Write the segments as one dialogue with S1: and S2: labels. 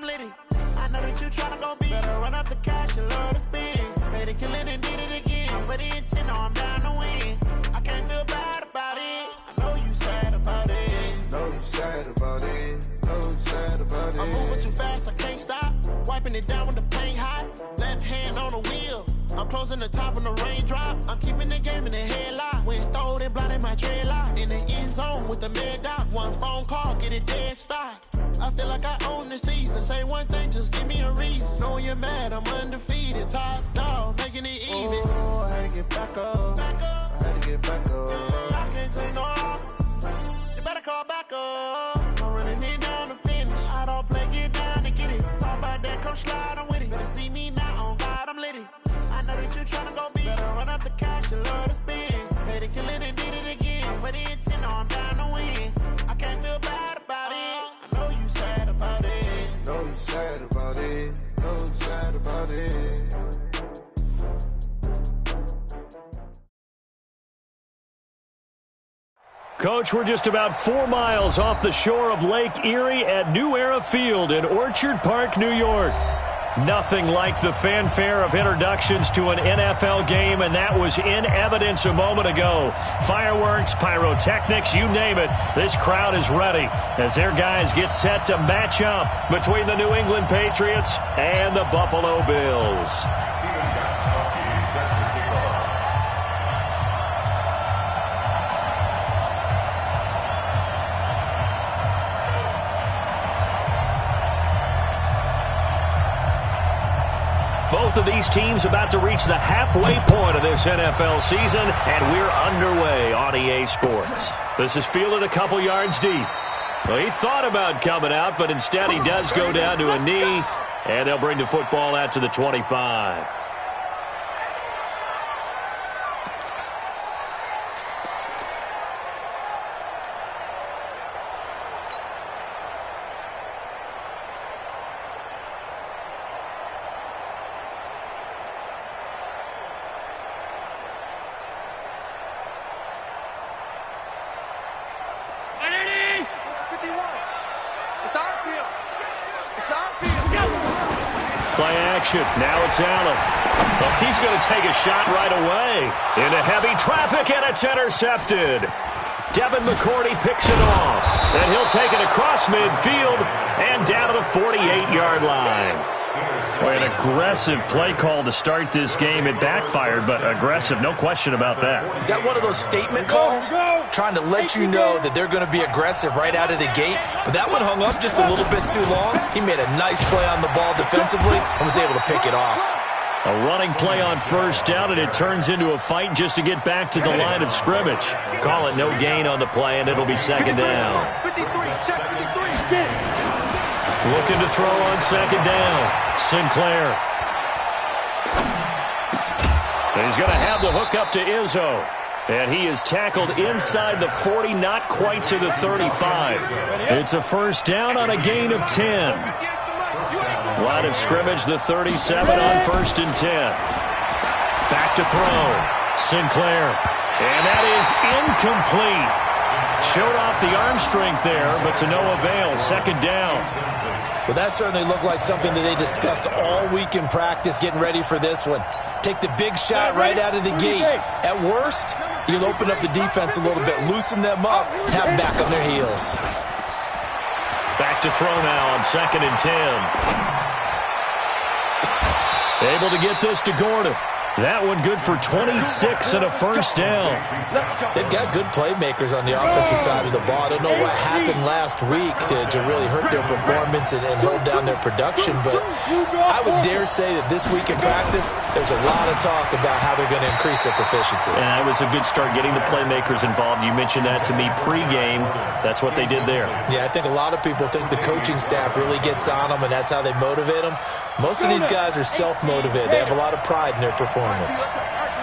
S1: I'm litty. I know that you tryna go big. Better run up the cash, you love to spend. Better kill it and did it again. I'm with the intent, no, I'm down to win. I can't feel bad about it. I know you sad about it.
S2: Know you sad about it. Know you sad about it.
S1: I'm moving too fast, I can't stop. Wiping it down with the paint hot. Left hand on the wheel. I'm closing the top on the raindrop. I'm keeping the game in the headlock. When throwed and blinded my dreadlock. In the end zone with the mad dot. One phone call, get it dead stop. I feel like I own the season. Say one thing, just give me a reason. Knowing you're mad, I'm undefeated. Top dog, making it even.
S2: Oh, I had to get back up. I had to get back up.
S1: I can't take no off. You better call back up. I'm running it down to finish. I don't play, get down to get it. Talk about that, come slide, I'm with it. Better see me now, on God, I'm litty. I know that you tryna go big. Better run up the cash, you love to spend. Better kill it and did it again. I'm with the intent, no, I'm down to win. I can't feel bad about it. I know you sad about it.
S2: Know you sad about it. Know you sad about it.
S3: Coach, we're just about 4 miles off the shore of Lake Erie at New Era Field in Orchard Park, New York. Nothing like the fanfare of introductions to an NFL game, and that was in evidence a moment ago. Fireworks, pyrotechnics, you name it. This crowd is ready as their guys get set to match up between the New England Patriots and the Buffalo Bills. Both of these teams about to reach the halfway point of this NFL season, and we're underway on EA Sports. This is fielded a couple yards deep. Well, he thought about coming out, but instead he does go down to a knee, and they'll bring the football out to the 25. Play action. Now it's Allen. Well, he's going to take a shot right away. Into heavy traffic, and it's intercepted. Devin McCourty picks it off. And he'll take it across midfield and down to the 48-yard line. Boy, an aggressive play call to start this game. It backfired, but aggressive, no question about that.
S4: Is that one of those statement calls? Trying to let you know that they're going to be aggressive right out of the gate. But that one hung up just a little bit too long. He made a nice play on the ball defensively and was able to pick it off.
S3: A running play on first down, and it turns into a fight just to get back to the line of scrimmage. Call it no gain on the play, and it'll be second down.
S5: 53, check 53,
S3: Looking to throw on second down. Sinclair. And he's going to have the hook up to Izzo. And he is tackled inside the 40, not quite to the 35. It's a first down on a gain of 10. Line of scrimmage, the 37 on first and 10. Back to throw. Sinclair. And that is incomplete. Showed off the arm strength there, but to no avail. Second down.
S4: Well, that certainly looked like something that they discussed all week in practice getting ready for this one. Take the big shot right out of the gate. At worst, you'll open up the defense a little bit, loosen them up, and have them back on their heels.
S3: Back to throw now on second and 10. Able to get this to Gordon. That one good for 26 and a first down.
S4: They've got good playmakers on the offensive side of the ball. I don't know what happened last week to really hurt their performance and hold down their production, but I would dare say that this week in practice, there's a lot of talk about how they're going to increase their proficiency.
S3: And that was a good start getting the playmakers involved. You mentioned that to me pregame. That's what they did there.
S4: Yeah, I think a lot of people think the coaching staff really gets on them, and that's how they motivate them. Most of these guys are self-motivated. They have a lot of pride in their performance.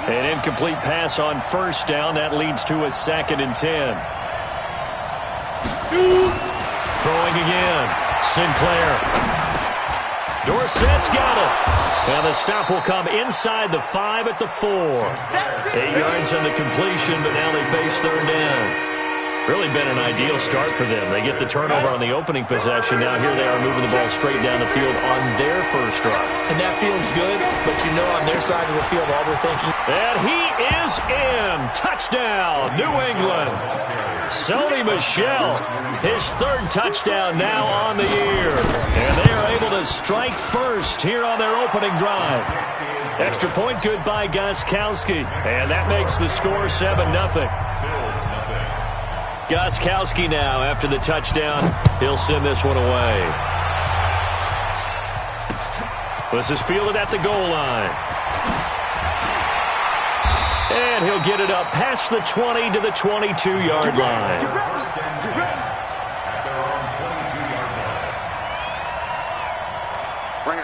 S3: An incomplete pass on first down. That leads to a second and 10. Throwing again. Sinclair. Dorsett's got it. And the stop will come inside the 5 at the 4. 8 yards on the completion, but now they face third down. Really been an ideal start for them. They get the turnover on the opening possession. Now here they are moving the ball straight down the field on their first drive.
S4: And that feels good, but you know on their side of the field, all they're thinking.
S3: And he is in. Touchdown, New England. Sony Michel, his third touchdown now on the year. And they are able to strike first here on their opening drive. Extra point good by Gostkowski. And that makes the score 7-0. Gostkowski now, after the touchdown, he'll send this one away. This is fielded at the goal line. And he'll get it up past the 20 to the 22-yard line.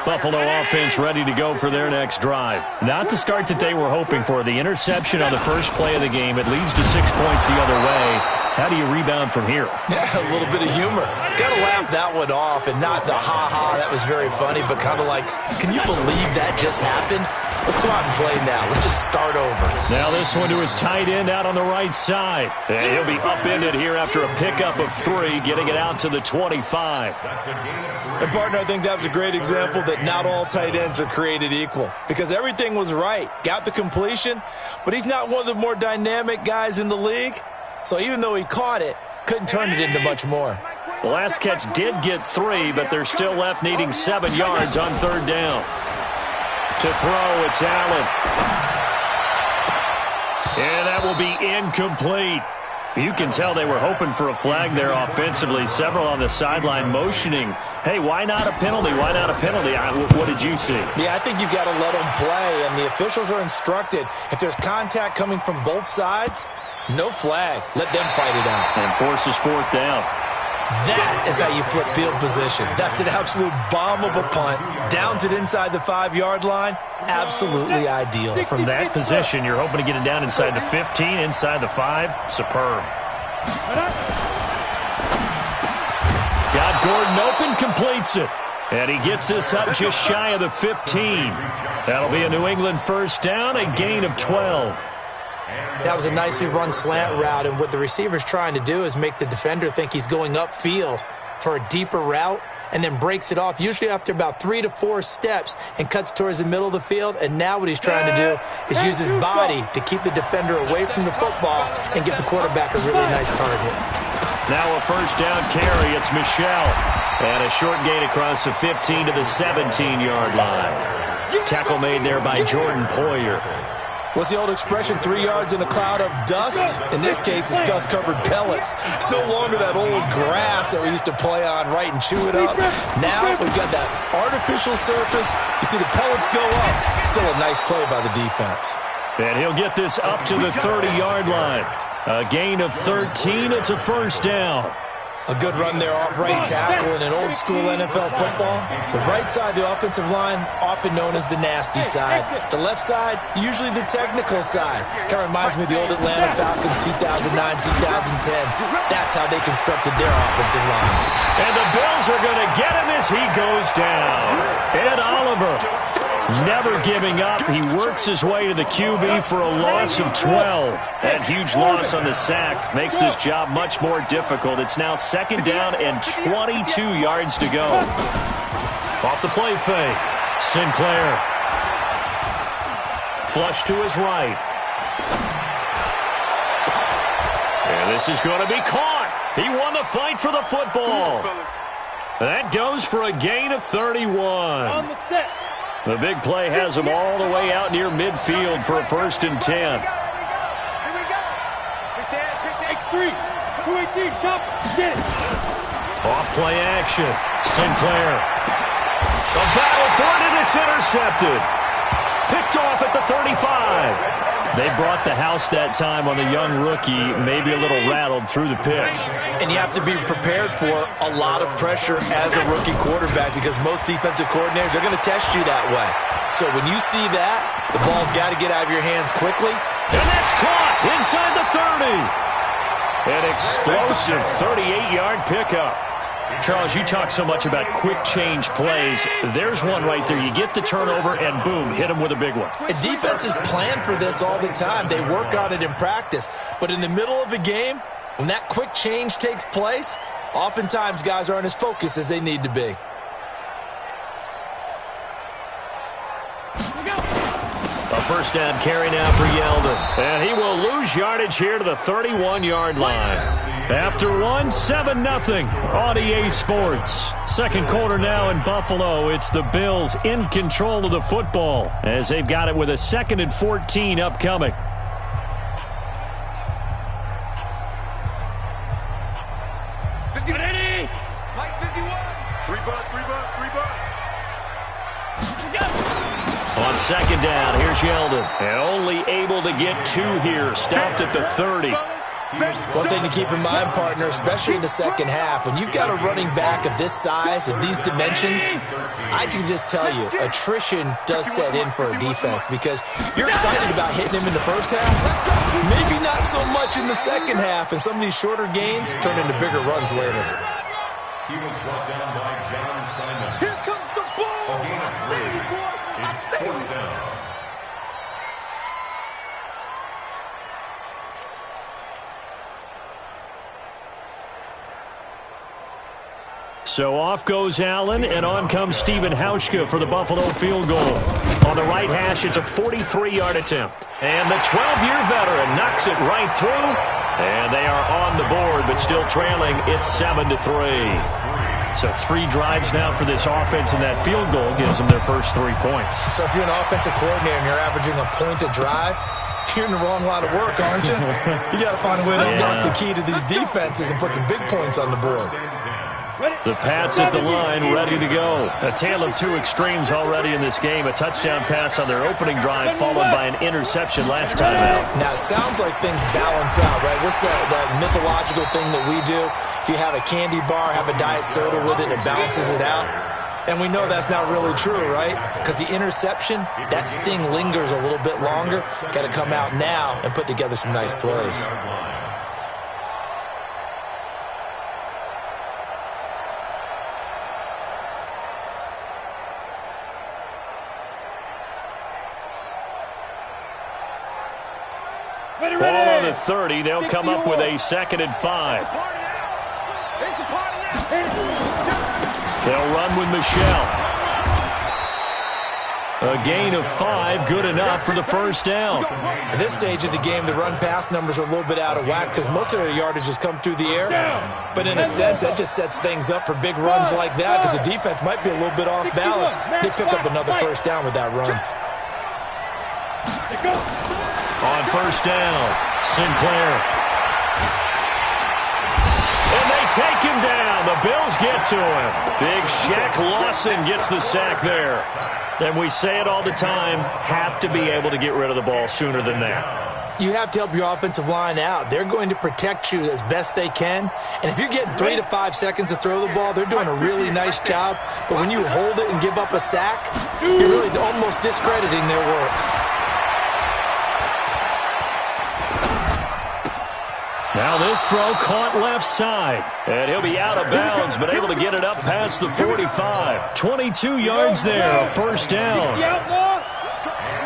S3: Buffalo offense ready to go for their next drive. Not the start that they were hoping for. The interception on the first play of the game. It leads to 6 points the other way. How do you rebound from here?
S4: Yeah, a little bit of humor. Got to laugh that one off, and not the ha-ha, that was very funny, but kind of like, can you believe that just happened? Let's go out and play now. Let's just start over.
S3: Now this one to his tight end out on the right side. And he'll be upended here after a pickup of 3, getting it out to the 25.
S4: And, partner, I think that's a great example that not all tight ends are created equal, because everything was right. Got the completion, but he's not one of the more dynamic guys in the league. So even though he caught it, couldn't turn it into much more.
S3: The last catch did get 3, but they're still left needing 7 yards on third down. To throw, it's Allen. And that will be incomplete. You can tell they were hoping for a flag there offensively. Several on the sideline motioning, hey, why not a penalty? Why not a penalty? What did you see?
S4: Yeah, I think you've got to let them play, and the officials are instructed. If there's contact coming from both sides, no flag. Let them fight it out.
S3: And forces fourth down.
S4: That is how you flip field position. That's an absolute bomb of a punt. Downs it inside the 5-yard line. Absolutely ideal.
S3: From that position, you're hoping to get it down inside the 15, inside the 5. Superb. Got Gordon open, completes it. And he gets this up just shy of the 15. That'll be a New England first down, a gain of 12.
S4: That was a nicely run slant route, and what the receiver's trying to do is make the defender think he's going upfield for a deeper route, and then breaks it off, usually after about 3 to 4 steps, and cuts towards the middle of the field. And now what he's trying to do is use his body to keep the defender away from the football and get the quarterback a really nice target.
S3: Now a first down carry. It's Michel. And a short gain across the 15 to the 17-yard line. Tackle made there by Jordan Poyer.
S4: What's the old expression, 3 yards in a cloud of dust? In this case, it's dust-covered pellets. It's no longer that old grass that we used to play on, right, and chew it up. Now we've got that artificial surface. You see the pellets go up. Still a nice play by the defense.
S3: And he'll get this up to the 30-yard line. A gain of 13. It's a first down.
S4: A good run there off right tackle in an old-school NFL football. The right side of the offensive line, often known as the nasty side. The left side, usually the technical side. Kind of reminds me of the old Atlanta Falcons 2009-2010. That's how they constructed their offensive line.
S3: And the Bills are going to get him as he goes down. Ed Oliver, never giving up. He works his way to the QB for a loss of 12. That huge loss on the sack makes this job much more difficult. It's now second down and 22 yards to go. Off the play fake. Sinclair. Flush to his right. And this is going to be caught. He won the fight for the football. That goes for a gain of 31.
S5: On the set.
S3: The big play has him all the way out near midfield for a 1st and 10.
S5: Here we go. Pick the X3. 218, chop. Get it.
S3: Off play action. Sinclair. A battle for it, and it's intercepted. Picked off at the 35. They brought the house that time on the young rookie, maybe a little rattled through the pick.
S4: And you have to be prepared for a lot of pressure as a rookie quarterback, because most defensive coordinators are going to test you that way. So when you see that, the ball's got to get out of your hands quickly.
S3: And that's caught inside the 30. An explosive 38-yard pickup. Charles, you talk so much about quick change plays. There's one right there. You get the turnover, and boom, hit him with a big one.
S4: And defenses plan for this all the time. They work on it in practice. But in the middle of a game, When that quick change takes place, oftentimes guys aren't as focused as they need to be.
S3: A first down carry now for Yeldon. And he will lose yardage here to the 31-yard line. After 7-0 on EA Sports. Second quarter now in Buffalo. It's the Bills in control of the football as they've got it with a 2nd and 14 upcoming.
S5: Ready?
S2: Mike 51. 3 butt.
S3: On second down, here's Yeldon. And only able to get 2 here. Stopped at the 30.
S4: One thing to keep in mind, partner, especially in the second half, when you've got a running back of this size, of these dimensions, I can just tell you, attrition does set in for a defense because you're excited about hitting him in the first half, maybe not so much in the second half, and some of these shorter gains turn into bigger runs later.
S6: He was brought down by John Simon.
S5: Here comes the ball.
S6: It's 4th down.
S3: So off goes Allen, and on comes Stephen Hauschka for the Buffalo field goal. On the right hash, it's a 43-yard attempt. And the 12-year veteran knocks it right through. And they are on the board, but still trailing. It's 7-3. So 3 drives now for this offense, and that field goal gives them their first 3 points.
S4: So if you're an offensive coordinator and you're averaging a point a drive, you're in the wrong line of work, aren't you? You got to find a way to unlock the key to these defenses and put some big points on the board.
S3: The Pats at the line, ready to go. A tale of 2 extremes already in this game. A touchdown pass on their opening drive, followed by an interception last time out.
S4: Now, it sounds like things balance out, right? What's that mythological thing that we do? If you have a candy bar, have a diet soda with it, it balances it out. And we know that's not really true, right? Because the interception, that sting lingers a little bit longer. Got to come out now and put together some nice plays.
S3: Ball on the 30. They'll come up with a 2nd and 5. They'll run with Michelle. A gain of 5, good enough for the first down.
S4: At this stage of the game, the run-pass numbers are a little bit out of whack because most of their yardage has come through the air. But in a sense, that just sets things up for big runs like that because the defense might be a little bit off balance. They pick up another first down with that run.
S3: On first down, Sinclair. And they take him down. The Bills get to him. Big Shaq Lawson gets the sack there. And we say it all the time, have to be able to get rid of the ball sooner than that.
S4: You have to help your offensive line out. They're going to protect you as best they can. And if you're getting 3 to 5 seconds to throw the ball, they're doing a really nice job. But when you hold it and give up a sack, you're really almost discrediting their work.
S3: Now this throw caught left side. And he'll be out of bounds, but able to get it up past the 45. 22 yards there, a first down.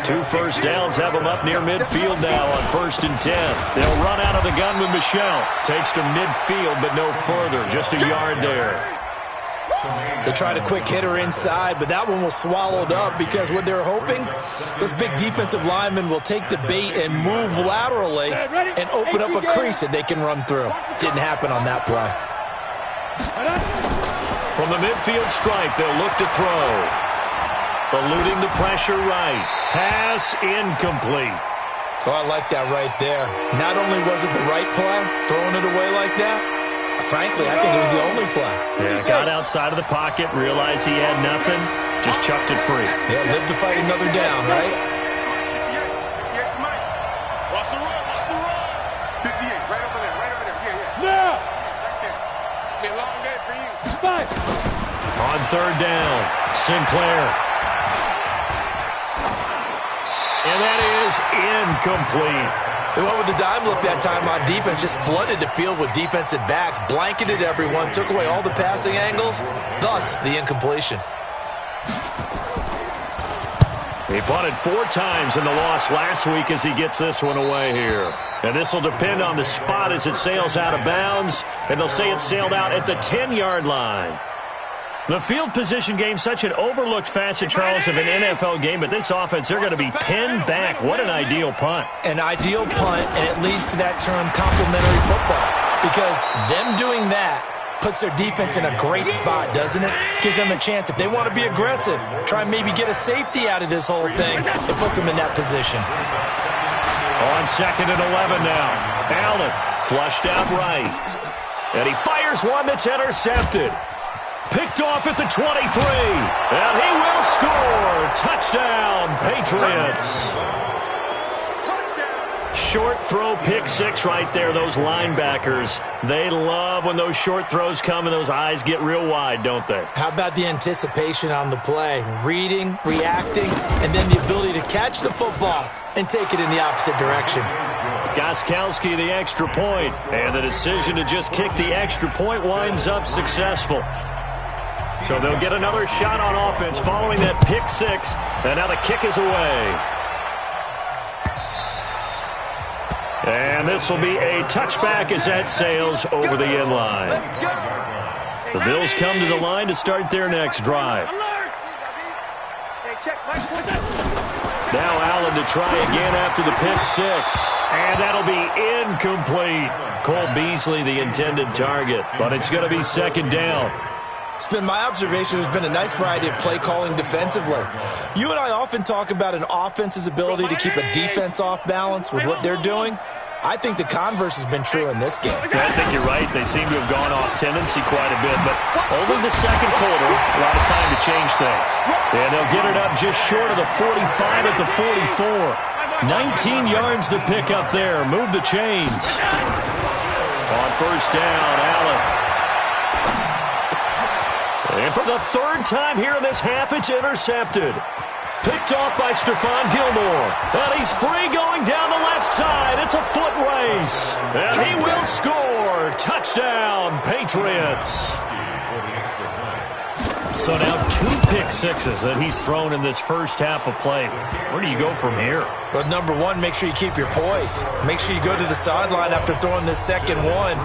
S3: 2 first downs have them up near midfield now on 1st and 10. They'll run out of the gun with Michelle. Takes to midfield, but no further. Just a yard there.
S4: They tried a quick hitter inside, but that one was swallowed up because what they're hoping, those big defensive linemen will take the bait and move laterally and open up a crease that they can run through. Didn't happen on that play.
S3: From the midfield stripe, they'll look to throw. Eluding the pressure right. Pass incomplete.
S4: Oh, I like that right there. Not only was it the right play, throwing it away like that, frankly, I think it was the only play.
S3: Yeah, got outside of the pocket, realized he had nothing, just chucked it free.
S4: Yeah, live to fight another down, right?
S5: Watch the run, watch the run. 58, right over there, yeah. Now! It's been a long day for you. 5.
S3: On 3rd down, Sinclair. And that is incomplete.
S4: They went with the dime look that time on defense, just flooded the field with defensive backs, blanketed everyone, took away all the passing angles, thus the incompletion.
S3: He punted 4 times in the loss last week as he gets this one away here. And this will depend on the spot as it sails out of bounds. And they'll say it sailed out at the 10-yard line. The field position game, such an overlooked facet, Charles, of an NFL game. But this offense, they're going to be pinned back. What an ideal punt.
S4: An ideal punt, and it leads to that term complementary football. Because them doing that puts their defense in a great spot, doesn't it? Gives them a chance. If they want to be aggressive, try and maybe get a safety out of this whole thing, it puts them in that position.
S3: On 2nd and 11 now. Allen flushed out right. And he fires one that's intercepted. Picked off at the 23. And he will score. Touchdown, Patriots. Short throw, pick 6 right there. Those linebackers, they love when those short throws come and those eyes get real wide, don't they?
S4: How about the anticipation on the play? Reading, reacting, and then the ability to catch the football and take it in the opposite direction.
S3: Gostkowski, the extra point, and the decision to just kick the extra point winds up successful. So they'll get another shot on offense following that pick 6, and now the kick is away. And this will be a touchback as that sails over the end line. The Bills come to the line to start their next drive. Now Allen to try again after the pick 6. And that'll be incomplete. Cole Beasley, the intended target. But it's going to be 2nd down.
S4: It's been my observation there's been a nice variety of play calling defensively. You and I often talk about an offense's ability to keep a defense off balance with what they're doing. I think the converse has been true in this game.
S3: I think you're right. They seem to have gone off tendency quite a bit, but only the 2nd quarter, a lot of time to change things. And they'll get it up just short of the 45 at the 44. 19 yards to pick up there. Move the chains. On 1st down, Allen. And for the 3rd time here in this half, it's intercepted. Picked off by Stephon Gilmore. And he's free going down the left side. It's a foot race. And he will score. Touchdown, Patriots. So now 2 pick 6s that he's thrown in this first half of play. Where do you go from here?
S4: Well, number 1, make sure you keep your poise. Make sure you go to the sideline after throwing this 2nd one.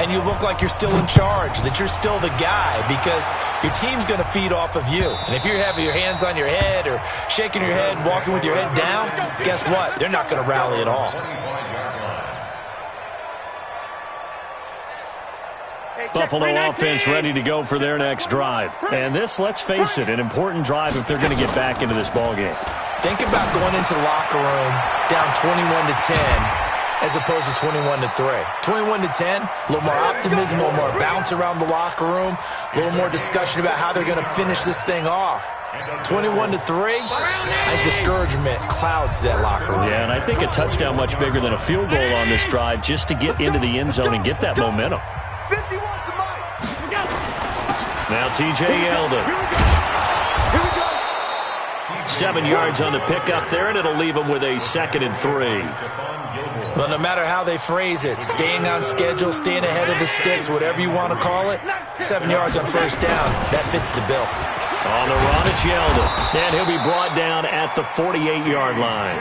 S4: And you look like you're still in charge, that you're still the guy, because your team's going to feed off of you. And if you're having your hands on your head or shaking your head, walking with your head down, guess what? They're not going to rally at all.
S3: Buffalo offense ready to go for their next drive. And this, let's face it, an important drive if they're going to get back into this ballgame.
S4: Think about going into the locker room down 21-10. As opposed to 21-3. 21-10, a little more optimism, a little more bounce around the locker room, a little more discussion about how they're going to finish this thing off. 21-3, I think discouragement clouds that locker room.
S3: Yeah, and I think a touchdown much bigger than a field goal on this drive just to get into the end zone and get that momentum. Now TJ Yeldon. 7 yards on the pickup there, and it'll leave him with a 2nd and 3.
S4: Well, no matter how they phrase it, staying on schedule, staying ahead of the sticks, whatever you want to call it, 7 yards on 1st down, that fits the bill.
S3: On the run, it's Yeldon, and he'll be brought down at the 48-yard line.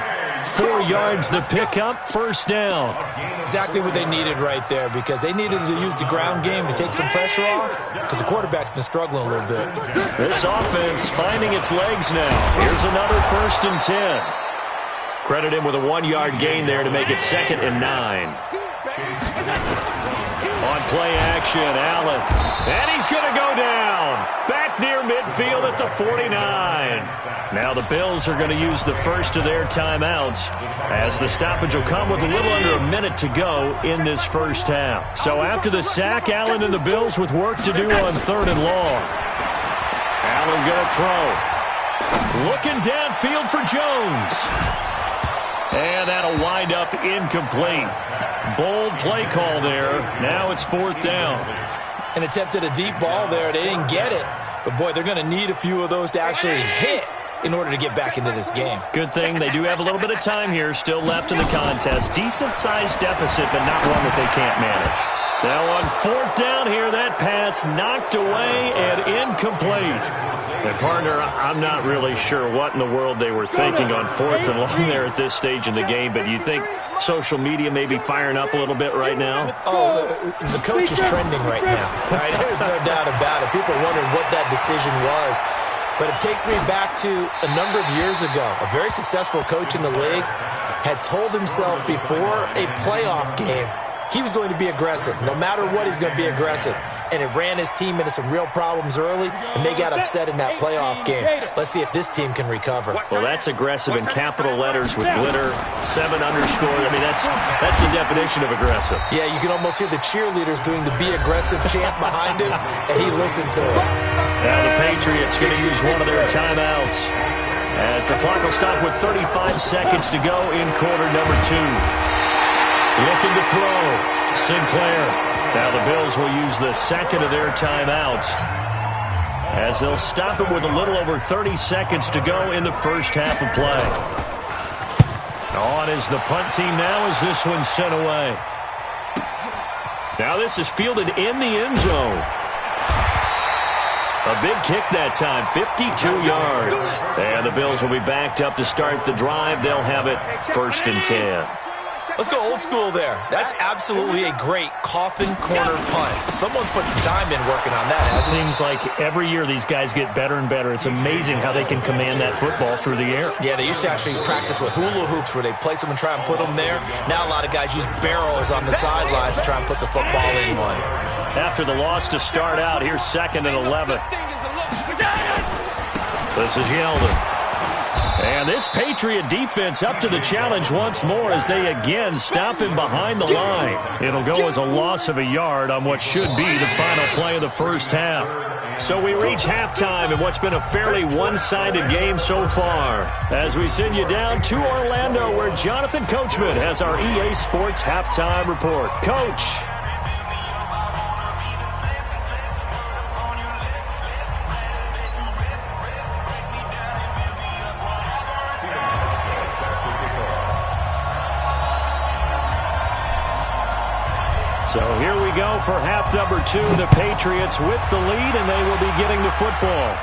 S3: 4 yards to pick up, 1st down.
S4: Exactly what they needed right there, because they needed to use the ground game to take some pressure off, because the quarterback's been struggling a little bit.
S3: This offense finding its legs now. Here's another 1st and 10. Credit him with a 1-yard gain there to make it 2nd and 9. On play action, Allen. And he's going to go down. Back near midfield at the 49. Now the Bills are going to use the first of their timeouts as the stoppage will come with a little under a minute to go in this first half. So after the sack, Allen and the Bills with work to do on 3rd and long. Allen going to throw. Looking downfield for Jones. And that'll wind up incomplete. Bold play call there. Now it's 4th down.
S4: And attempted a deep ball there. They didn't get it. But, boy, they're going to need a few of those to actually hit in order to get back into this game.
S3: Good thing they do have a little bit of time here still left in the contest. Decent-sized deficit, but not one that they can't manage. Now on 4th down here, that pass knocked away and incomplete. And partner, I'm not really sure what in the world they were thinking on 4th and long there at this stage in the game, but you think social media may be firing up a little bit right now?
S4: Oh, the coach is trending right now. Right? There's no doubt about it. People are wondering what that decision was. But it takes me back to a number of years ago. A very successful coach in the league had told himself before a playoff game he was going to be aggressive. No matter what, he's going to be aggressive. And it ran his team into some real problems early, and they got upset in that playoff game. Let's see if this team can recover.
S3: Well, that's aggressive in capital letters with glitter, 7 underscore. I mean, that's the definition of aggressive.
S4: Yeah, you can almost hear the cheerleaders doing the Be Aggressive chant behind him, and he listened to it.
S3: Now the Patriots going to use one of their timeouts as the clock will stop with 35 seconds to go in quarter number 2. Looking to throw, Sinclair. Now the Bills will use the second of their timeouts as they'll stop it with a little over 30 seconds to go in the first half of play. On is the punt team now as this one's sent away. Now this is fielded in the end zone. A big kick that time, 52 yards. And the Bills will be backed up to start the drive. They'll have it 1st and 10.
S4: Let's go old school there. That's absolutely a great coffin corner punt. Someone's put some time in working on that, hasn't it?
S3: Seems like every year these guys get better and better. It's amazing how they can command that football through the air.
S4: Yeah, they used to actually practice with hula hoops where they place them and try and put them there. Now a lot of guys use barrels on the sidelines to try and put the football in one.
S3: After the loss to start out, here's 2nd and 11. This is Yeldon. And this Patriot defense up to the challenge once more as they again stop him behind the line. It'll go as a loss of a yard on what should be the final play of the first half. So we reach halftime in what's been a fairly one-sided game so far as we send you down to Orlando where Jonathan Coachman has our EA Sports halftime report. Coach. So here we go for half number 2. The Patriots with the lead, and they will be getting the football.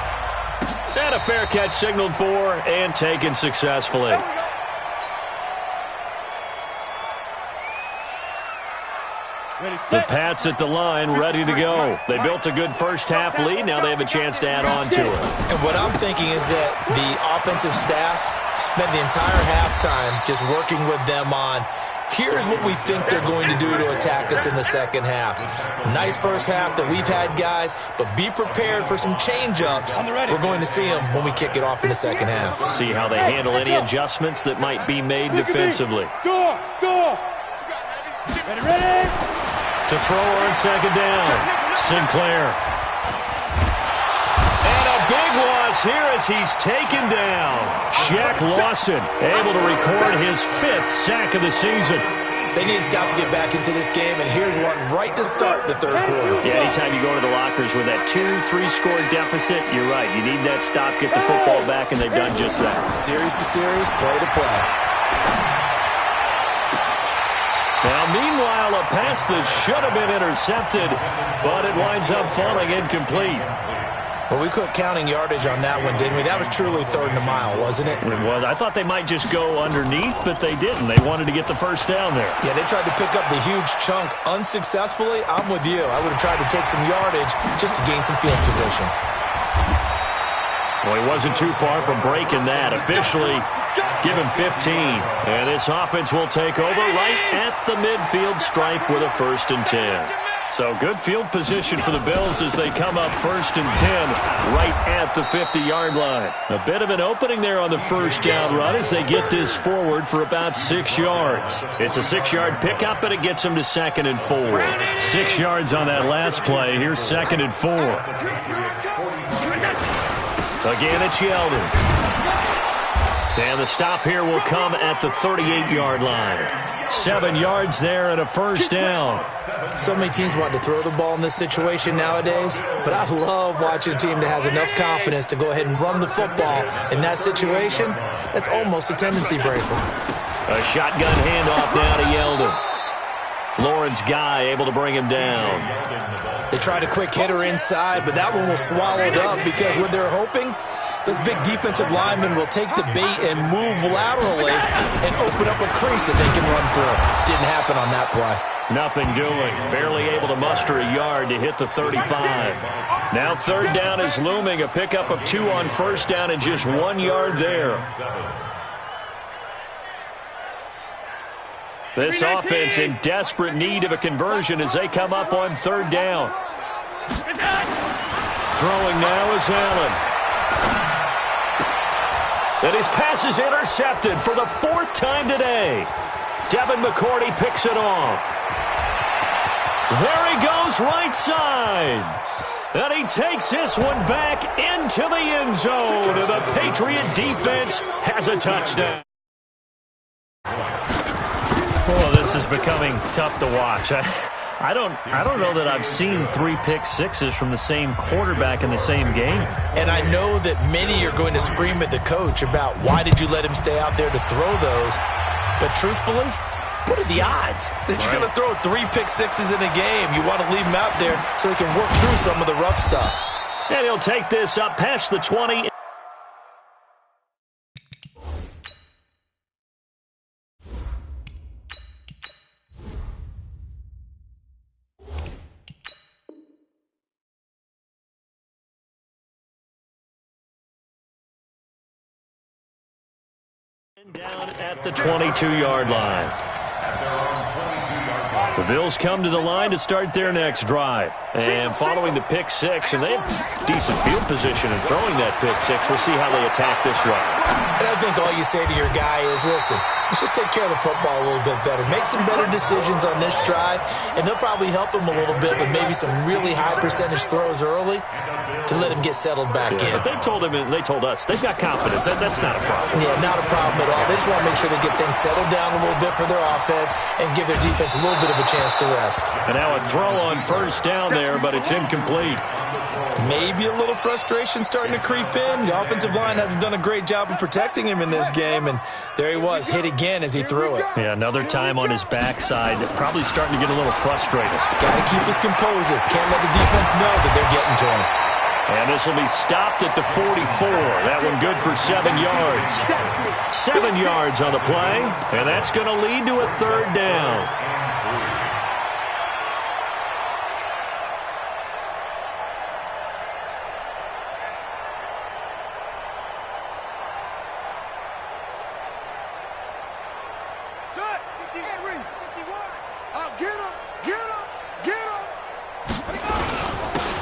S3: And a fair catch signaled for and taken successfully. The Pats at the line, ready to go. They built a good first half lead. Now they have a chance to add on to it.
S4: And what I'm thinking is that the offensive staff spent the entire halftime just working with them on here's what we think they're going to do to attack us in the second half. Nice first half that we've had, guys, but be prepared for some change-ups. We're going to see them when we kick it off in the second half.
S3: See how they handle any adjustments that might be made defensively.
S5: Ready.
S3: To throw on 2nd down, Sinclair. And a big loss here as he's taken down. Shaq Lawson able to record his 5th sack of the season.
S4: They need Scouts to get back into this game, and here's one right to start the third quarter.
S3: Yeah, anytime you go to the lockers with that 2-3 score deficit, you're right. You need that stop, get the football back, and they've done just that.
S4: Series to series, play to play.
S3: Now, meanwhile, a pass that should have been intercepted, but it winds up falling incomplete.
S4: Well, we quit counting yardage on that one, didn't we? That was truly 3rd and a mile, wasn't it?
S3: It was. I thought they might just go underneath, but they didn't. They wanted to get the first down there.
S4: Yeah, they tried to pick up the huge chunk unsuccessfully. I'm with you. I would have tried to take some yardage just to gain some field position.
S3: Well, he wasn't too far from breaking that. Officially, give him 15. And this offense will take over right at the midfield stripe with a 1st and 10. So good field position for the Bills as they come up 1st and 10 right at the 50-yard line. A bit of an opening there on the first down run as they get this forward for about 6 yards. It's a 6-yard pickup, but it gets them to 2nd and 4. 6 yards on that last play. Here's 2nd and 4. Again, it's Yeldon. And the stop here will come at the 38-yard line. 7 yards there and a first down.
S4: So many teams want to throw the ball in this situation nowadays, but I love watching a team that has enough confidence to go ahead and run the football. In that situation, that's almost a tendency breaker.
S3: A shotgun handoff now to Yeldon. Lawrence Guy able to bring him down.
S4: They tried a quick hitter inside, but that one was swallowed up because what they're hoping, those big defensive linemen will take the bait and move laterally and open up a crease that they can run through. Didn't happen on that play.
S3: Nothing doing. Barely able to muster a yard to hit the 35. Now third down is looming. A pickup of 2 on first down and just 1 yard there. This offense in desperate need of a conversion as they come up on third down. Throwing now is Allen. And his pass is intercepted for the 4th time today. Devin McCourty picks it off. There he goes right side. And he takes this one back into the end zone. And the Patriot defense has a touchdown. Oh, this is becoming tough to watch. I don't know that I've seen 3 pick-sixes from the same quarterback in the same game.
S4: And I know that many are going to scream at the coach about why did you let him stay out there to throw those. But truthfully, what are the odds that you're going to throw 3 pick-sixes in a game? You want to leave him out there so they can work through some of the rough stuff.
S3: And he'll take this up past the 20. Down at the 22-yard line. The Bills come to the line to start their next drive. And following the pick six, and they have decent field position in throwing that pick six. We'll see how they attack this drive.
S4: And I think all you say to your guy is, listen, let's just take care of the football a little bit better. Make some better decisions on this drive, and they'll probably help him a little bit with maybe some really high percentage throws early to let him get settled back in.
S3: But they told him, and they told us, they've got confidence. That's not a problem.
S4: Yeah, not a problem at all. They just want to make sure they get things settled down a little bit for their offense and give their defense a little bit of a chance to rest.
S3: And now a throw on first down there, but it's incomplete.
S4: Maybe a little frustration starting to creep in. The offensive line hasn't done a great job of protecting him in this game, and there he was, hit again as he threw it.
S3: Yeah, another time on his backside, probably starting to get a little frustrated.
S4: Got to keep his composure. Can't let the defense know that they're getting to him.
S3: And this will be stopped at the 44. That one good for 7 yards. 7 yards on the play, and that's going to lead to a third down.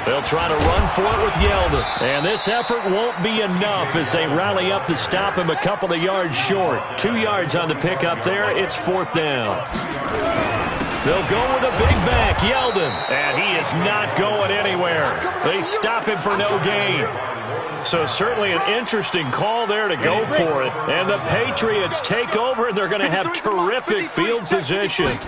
S3: They'll try to run for it with Yeldon. And this effort won't be enough as they rally up to stop him a couple of yards short. 2 yards on the pickup there. It's 4th down. They'll go with a big back, Yeldon. And he is not going anywhere. They stop him for no gain. So certainly an interesting call there to go for it. And the Patriots take over, and they're going to have terrific field position.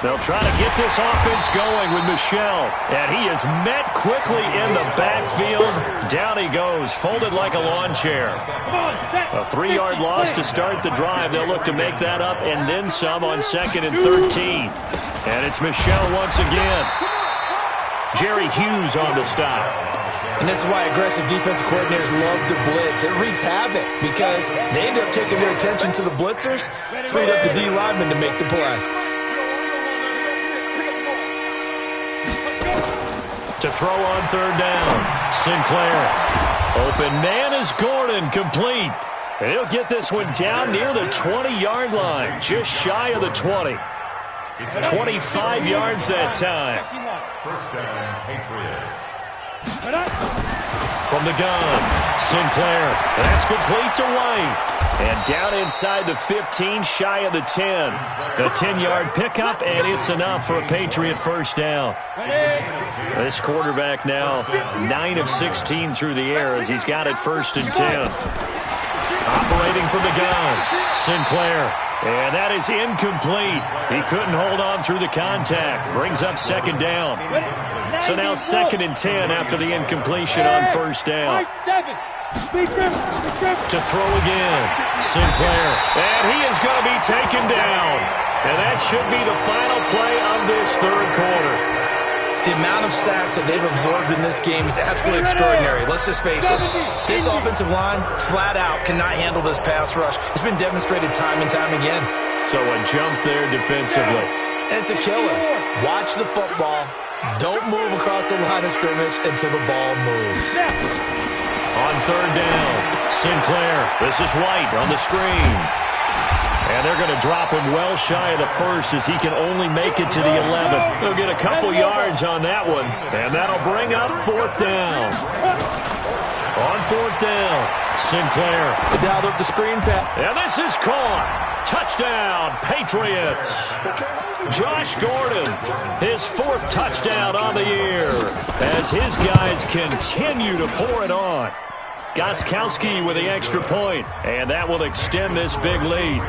S3: They'll try to get this offense going with Michel. And he is met quickly in the backfield. Down he goes, folded like a lawn chair. A 3-yard loss to start the drive. They'll look to make that up and then some on 2nd and 13. And it's Michel once again. Jerry Hughes on the stop.
S4: And this is why aggressive defensive coordinators love to blitz. It wreaks havoc because they end up taking their attention to the blitzers, freed up the D lineman to make the play.
S3: To throw on third down, Sinclair. Open man is Gordon, complete. And he'll get this one down near the 20-yard line, just shy of the 20. 25 yards that time.
S6: First down, Patriots.
S3: From the gun, Sinclair. That's complete to White. And down inside the 15, shy of the 10. A 10-yard pickup, and it's enough for a Patriot first down. This quarterback now 9 of 16 through the air as he's got it 1st and 10. Operating from the gun, Sinclair. And that is incomplete. He couldn't hold on through the contact. Brings up second down. So now 2nd and 10 after the incompletion on first down. To throw again, Sinclair. And he is going to be taken down. And that should be the final play of this third quarter.
S4: The amount of sacks that they've absorbed in this game is absolutely extraordinary. Let's just face it. This offensive line, flat out, cannot handle this pass rush. It's been demonstrated time and time again.
S3: So a jump there defensively.
S4: And it's a killer. Watch the football. Don't move across the line of scrimmage until the ball moves.
S3: On third down, Sinclair. This is White on the screen. And they're going to drop him well shy of the first as he can only make it to the 11. They'll get a couple yards on that one, and that'll bring up 4th down. On 4th down, Sinclair.
S4: They dialed up the screen pass.
S3: And this is caught. Touchdown, Patriots. Josh Gordon, his 4th touchdown on the year as his guys continue to pour it on. Gostkowski with the extra point, and that will extend this big lead.